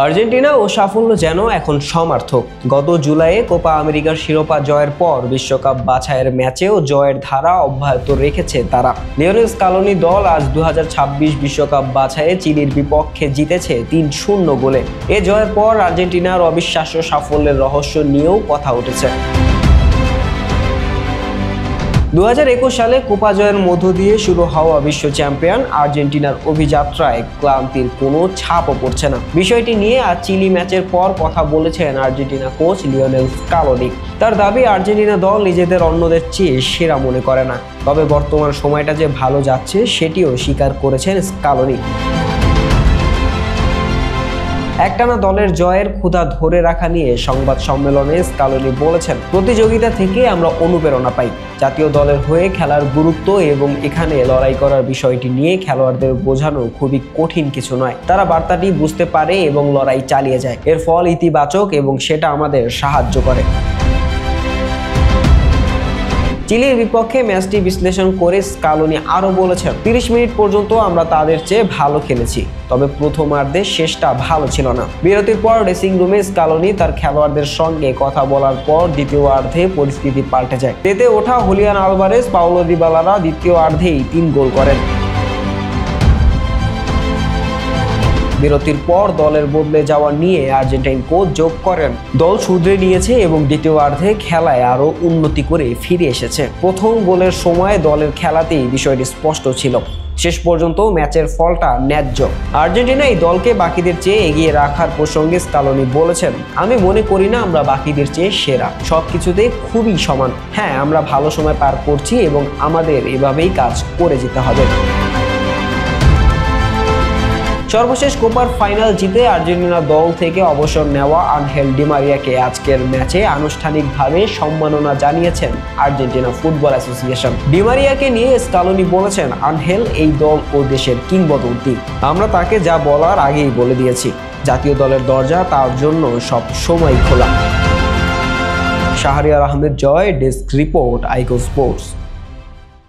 Argentina ও সাফল্য যেন এখন সমার্থক। গত জুলাইয়ে কোপা আমেরিকার শিরোপা জয়ের পর বিশ্বকাপ বাছাইয়ের ম্যাচেও জয়ের ধারা অব্যাহত রেখেছে তারা। লিওনেল স্কালোনি দল আজ 2026 বিশ্বকাপ বাছাইয়ে চিলির বিপক্ষে জিতেছে 3-0 গোলে। এ জয়ের পর আর্জেন্টিনার অবিশ্বাস্য সাফল্যের রহস্য নিয়েও কথা উঠেছে। 2021 সালে কোপা জয়ের মধ্য দিয়ে শুরু হওয়া বিশ্ব চ্যাম্পিয়ন আর্জেন্টিনার অভিযাত্রায় ক্লান্তির কোনো ছাপও পড়ছে না। বিষয়টি নিয়ে আজ চিলি ম্যাচের পর কথা বলেছেন আর্জেন্টিনা কোচ লিওনেল স্কালোনি। তার দাবি, আর্জেন্টিনা দল নিজেদের অন্যদের চেয়ে সেরা মনে করে না, তবে বর্তমান সময়টা যে ভালো যাচ্ছে সেটিও স্বীকার করেছেন স্কালোনি। একটানা দলের জয়ের ক্ষুধা ধরে রাখা নিয়ে সংবাদ সম্মেলনে স্কালোনি বলেছেন, প্রতিযোগিতা থেকে আমরা অনুপ্রেরণা পাই। জাতীয় দলের হয়ে খেলার গুরুত্ব এবং এখানে লড়াই করার বিষয়টি নিয়ে খেলোয়াড়দের বোঝানো খুবই কঠিন কিছু নয়। তারা বার্তাটি বুঝতে পারে এবং লড়াই চালিয়ে যায়। এর ফল ইতিবাচক এবং সেটা আমাদের সাহায্য করে। চিলির বিপক্ষে ম্যাচটি বিশ্লেষণ করে স্কালোনি আরও বলেছেন, 30 মিনিট পর্যন্ত আমরা তাদের চেয়ে ভালো খেলেছি, তবে প্রথমার্ধের শেষটা ভালো ছিল না। বিরতির পর ড্রেসিং রুমে স্কালোনি তার খেলোয়াড়দের সঙ্গে কথা বলার পর দ্বিতীয়ার্ধে পরিস্থিতি পাল্টে যায়। তেতে ওঠা হুলিয়ান আলভারেজ, পাওলো দিবালারা দ্বিতীয়ার্ধেই 3 গোল করেন। বিরতির পর দলের বদলে যাওয়া নিয়ে আর্জেন্টাইন কোচ যোগ করেন, দল শুধরে নিয়েছে এবং দ্বিতীয়ার্ধে খেলায় আরও উন্নতি করে ফিরে এসেছে। প্রথম গোলের সময় দলের খেলাতেই বিষয়টি স্পষ্ট ছিল। শেষ পর্যন্ত ম্যাচের ফলটা ন্যায্য। আর্জেন্টিনা এই দলকে বাকিদের চেয়ে এগিয়ে রাখার প্রসঙ্গে স্কালোনি বলেছেন, আমি মনে করি না আমরা বাকিদের চেয়ে সেরা, সবকিছুতে খুবই সমান। হ্যাঁ, আমরা ভালো সময় পার করছি এবং আমাদের এভাবেই কাজ করে যেতে হবে। সর্বশেষ কোপার ফাইনাল জিতে আর্জেন্টিনা দল থেকে অবসর নেওয়া আনহেল ডি মারিয়াকে আজকের ম্যাচে আনুষ্ঠানিকভাবে সম্মাননা জানিয়েছেন আর্জেন্টিনা ফুটবল অ্যাসোসিয়েশন। ডি মারিয়াকে নিয়ে স্কালোনি বলেছেন, আনহেল এই দল ও দেশের কিংবদন্তি। আমরা তাকে যা বলার আগেই বলে দিয়েছি। জাতীয় দলের দরজা তার জন্য সব সময় খোলা। শাহরিয়ার আহমেদ জয়, ডেস্ক রিপোর্ট, আইকো স্পোর্টস।